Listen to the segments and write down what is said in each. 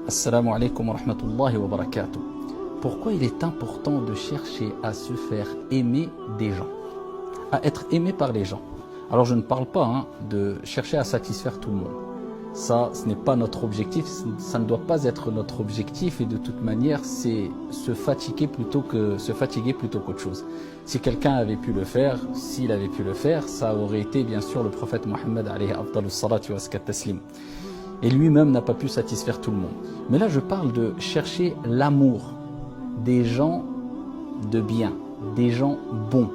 Assalamu alaikum wa rahmatullahi wa barakatuh. Pourquoi il est important de chercher à se faire aimer des gens, à être aimé par les gens? Alors je ne parle pas de chercher à satisfaire tout le monde. Ça, ce n'est pas notre objectif, ça ne doit pas être notre objectif et de toute manière, c'est se fatiguer plutôt qu'autre chose. Si quelqu'un avait pu le faire, s'il avait pu le faire, ça aurait été bien sûr le prophète Mohammed alayhi afdalus salatu wa taslim. Et lui-même n'a pas pu satisfaire tout le monde. Mais là, je parle de chercher l'amour des gens de bien, des gens bons.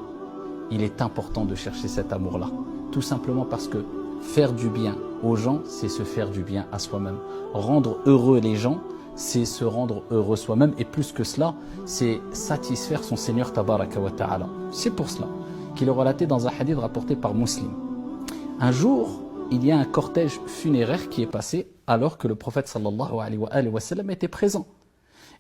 Il est important de chercher cet amour-là. Tout simplement parce que faire du bien aux gens, c'est se faire du bien à soi-même. Rendre heureux les gens, c'est se rendre heureux soi-même. Et plus que cela, c'est satisfaire son Seigneur Tabaraka wa Ta'ala. C'est pour cela qu'il est relaté dans un hadith rapporté par Muslim. Un jour, il y a un cortège funéraire qui est passé alors que le prophète sallallahu alayhi wa sallam était présent.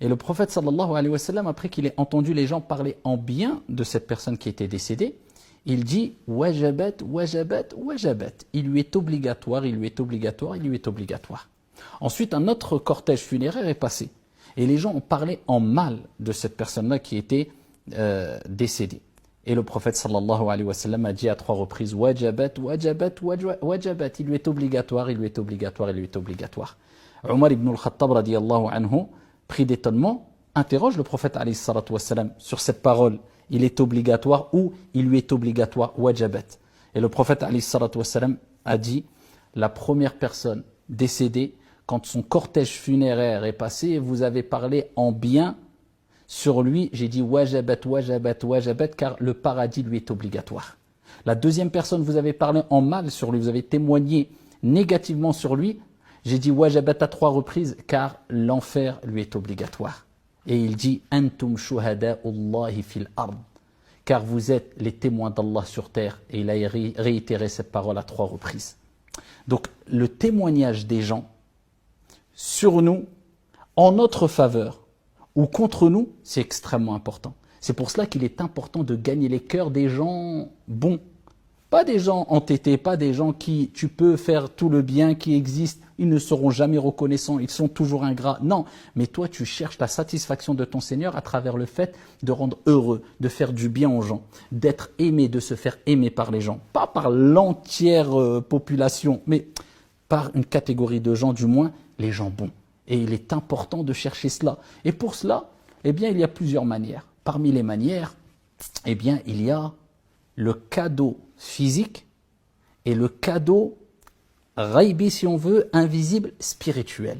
Et le prophète sallallahu alayhi wa sallam, après qu'il ait entendu les gens parler en bien de cette personne qui était décédée, il dit « Wajabat, wajabat, wajabat ». Il lui est obligatoire, il lui est obligatoire, il lui est obligatoire. Ensuite, un autre cortège funéraire est passé. Et les gens ont parlé en mal de cette personne-là qui était décédée. Et le prophète sallallahu alayhi wa sallam a dit à 3 reprises « Wajabat, wajabat, wajabat ». Il lui est obligatoire, il lui est obligatoire, il lui est obligatoire. Omar ibn al-Khattab radiyallahu anhu, pris d'étonnement, interroge le prophète alayhi salatu wa sallam sur cette parole. Il est obligatoire ou il lui est obligatoire, wajabat. Et le prophète alayhi salatu wa sallam a dit la première personne décédée, quand son cortège funéraire est passé, vous avez parlé en bien sur lui, j'ai dit wajabat, wajabat, wajabat, car le paradis lui est obligatoire. La deuxième personne, vous avez parlé en mal sur lui, vous avez témoigné négativement sur lui, j'ai dit wajabat à 3 reprises, car l'enfer lui est obligatoire. Et il dit antum shuhada'ullahi fil ard, car vous êtes les témoins d'Allah sur terre. Et il a réitéré cette parole à 3 reprises. Donc le témoignage des gens sur nous, en notre faveur ou contre nous, c'est extrêmement important. C'est pour cela qu'il est important de gagner les cœurs des gens bons. Pas des gens entêtés, pas des gens qui, tu peux faire tout le bien qui existe, ils ne seront jamais reconnaissants, ils sont toujours ingrats. Non, mais toi tu cherches la satisfaction de ton Seigneur à travers le fait de rendre heureux, de faire du bien aux gens, d'être aimé, de se faire aimer par les gens. Pas par l'entière population, mais par une catégorie de gens, du moins les gens bons. Et il est important de chercher cela. Et pour cela, eh bien, il y a plusieurs manières. Parmi les manières, eh bien, il y a le cadeau physique et le cadeau ghaibi, si on veut, invisible, spirituel.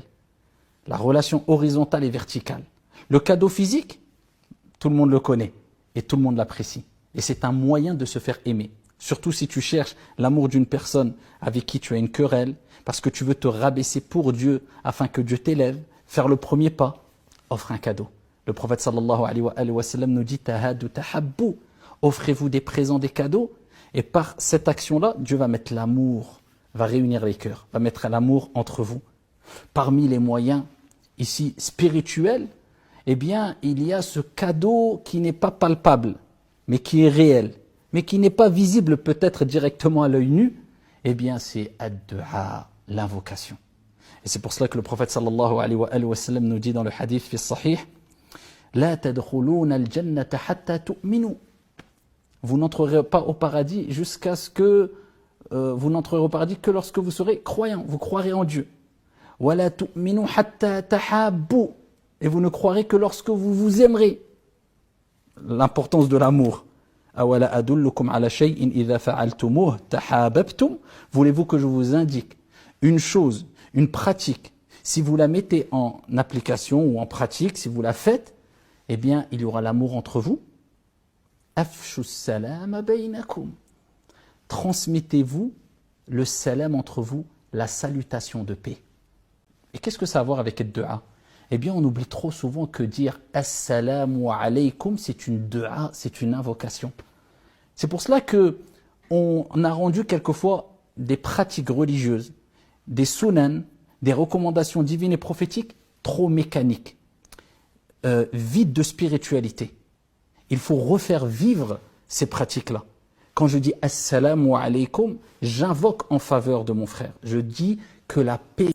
La relation horizontale et verticale. Le cadeau physique, tout le monde le connaît et tout le monde l'apprécie. Et c'est un moyen de se faire aimer. Surtout si tu cherches l'amour d'une personne avec qui tu as une querelle, parce que tu veux te rabaisser pour Dieu afin que Dieu t'élève, faire le premier pas, offre un cadeau. Le prophète sallallahu alayhi wa sallam nous dit tahadu tahabbu, offrez-vous des présents, des cadeaux, et par cette action-là, Dieu va mettre l'amour, va réunir les cœurs, va mettre l'amour entre vous. Parmi les moyens ici spirituels, eh bien, il y a ce cadeau qui n'est pas palpable, mais qui est réel, mais qui n'est pas visible peut-être directement à l'œil nu. Eh bien, c'est ad-du'a, l'invocation. Et c'est pour cela que le prophète sallallahu alayhi wa sallam nous dit dans le hadith fi sahih, la tadkhuluna al-jannata hatta tu'minu. Vous n'entrerez pas au paradis jusqu'à ce que vous n'entrerez au paradis que lorsque vous serez croyant, vous croirez en Dieu. Wa la tu'minu hatta tahabbu. Et vous ne croirez que lorsque vous vous aimerez. L'importance de l'amour. Awala adullukum ala shay'in idha fa'altumuh tahabbtum. Voulez-vous que je vous indique une chose, une pratique, si vous la mettez en application ou en pratique, si vous la faites, eh bien, il y aura l'amour entre vous. Afshu salam baynakum. Transmettez-vous le salam entre vous, la salutation de paix. Et qu'est-ce que ça a à voir avec le dua? Eh bien, on oublie trop souvent que dire assalamu alaykum, c'est une dua, c'est une invocation. C'est pour cela que on a rendu quelquefois des pratiques religieuses, des sunan, des recommandations divines et prophétiques trop mécaniques, vides de spiritualité. Il faut refaire vivre ces pratiques-là. Quand je dis assalamu alaykum, j'invoque en faveur de mon frère. Je dis que la paix